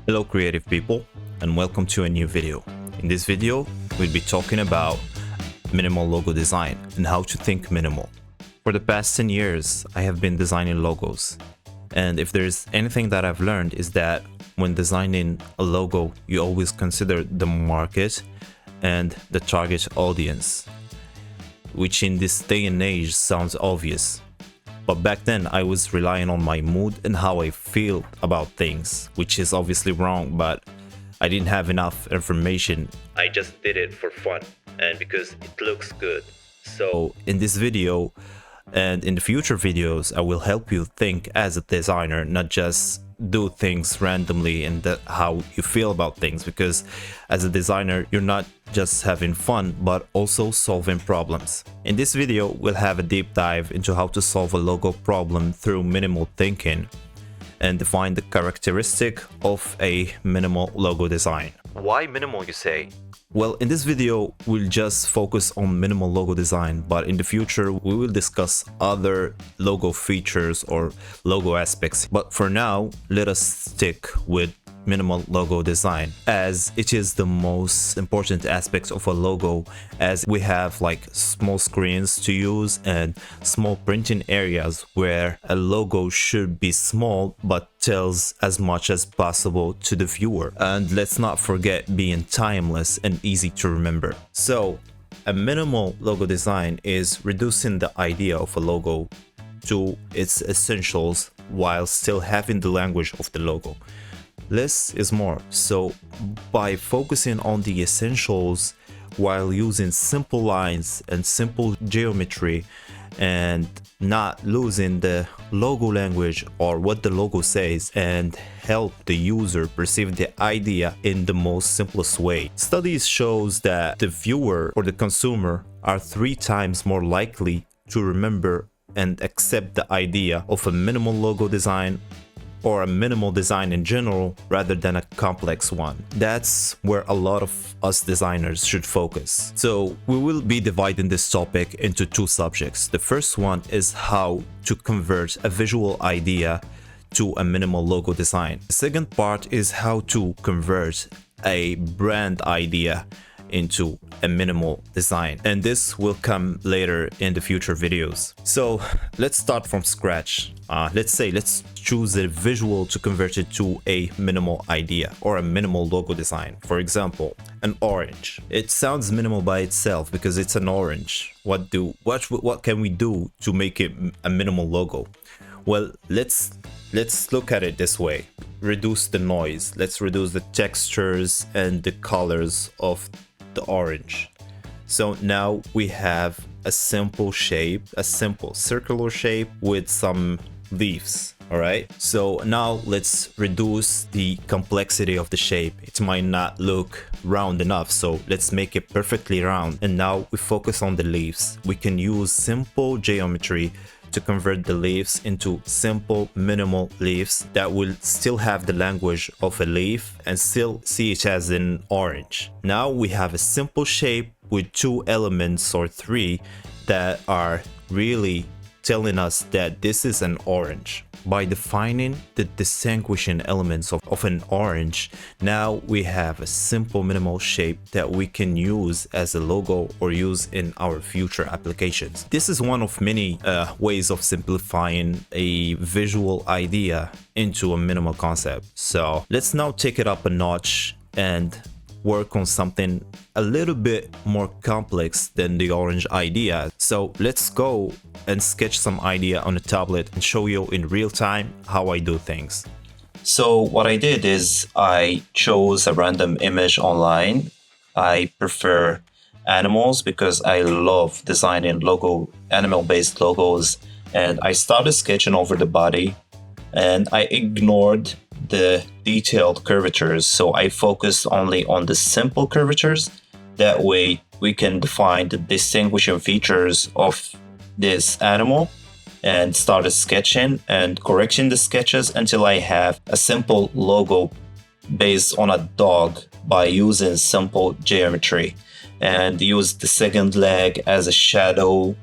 Hello creative people, and welcome to a new video. In this video, we'll be talking about minimal logo design and how to think minimal. For the past 10 years, I have been designing logos. And if there's anything that I've learned is that when designing a logo, you always consider the market and the target audience, which in this day and age sounds obvious. But back then, I was relying on my mood and how I feel about things, which is obviously wrong, but I didn't have enough information. I just did it for fun and because it looks good. So in this video and in the future videos, I will help you think as a designer, not just do things randomly and how you feel about things, because as a designer you're not just having fun but also solving problems. In this video we'll have a deep dive into how to solve a logo problem through minimal thinking and define the characteristic of a minimal logo design. Why minimal, you say? Well, in this video, we'll just focus on minimal logo design, but in the future, we will discuss other logo features or logo aspects. But for now, let us stick with minimal logo design, as it is the most important aspect of a logo, as we have like small screens to use and small printing areas where a logo should be small but tells as much as possible to the viewer. And let's not forget being timeless and easy to remember. So a minimal logo design is reducing the idea of a logo to its essentials while still having the language of the logo. Less is more. So by focusing on the essentials while using simple lines and simple geometry and not losing the logo language or what the logo says, and help the user perceive the idea in the most simplest way. Studies shows that the viewer or the consumer are 3 times more likely to remember and accept the idea of a minimal logo design or a minimal design in general rather than a complex one. That's where a lot of us designers should focus. So we will be dividing this topic into 2 subjects. The first one is how to convert a visual idea to a minimal logo design. The second part is how to convert a brand idea into a minimal design, and this will come later in the future videos. So let's start from scratch. Let's choose a visual to convert it to a minimal idea or a minimal logo design. For example, an orange. It sounds minimal by itself because it's an orange. What can we do to make it a minimal logo? Well, let's look at it this way. Reduce the noise. Let's reduce the textures and the colors of the orange. So now we have a simple shape, a simple circular shape with some leaves. All right, so now let's reduce the complexity of the shape. It might not look round enough, so let's make it perfectly round. And now we focus on the leaves. We can use simple geometry to convert the leaves into simple minimal leaves that will still have the language of a leaf and still see it as an orange. Now we have a simple shape with 2 elements or 3 that are really telling us that this is an orange. By defining the distinguishing elements of an orange, now we have a simple minimal shape that we can use as a logo or use in our future applications. This is one of many ways of simplifying a visual idea into a minimal concept. So let's now take it up a notch and work on something a little bit more complex than the orange idea. So let's go and sketch some idea on a tablet and show you in real time how I do things. So what I did is I chose a random image online. I prefer animals because I love designing animal-based logos, and I started sketching over the body and I ignored the detailed curvatures. So I focused only on the simple curvatures. That way we can define the distinguishing features of this animal, and started sketching and correcting the sketches until I have a simple logo based on a dog by using simple geometry, and use the second leg as a shadow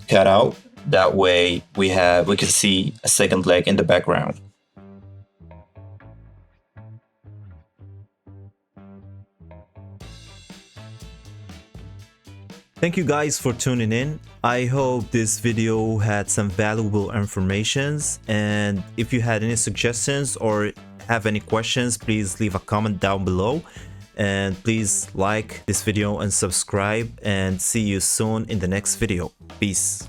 cutout. That way we can see a second leg in the background. Thank you guys for tuning in. I hope this video had some valuable informations, and if you had any suggestions or have any questions, please leave a comment down below, and please like this video and subscribe, and see you soon in the next video. Peace.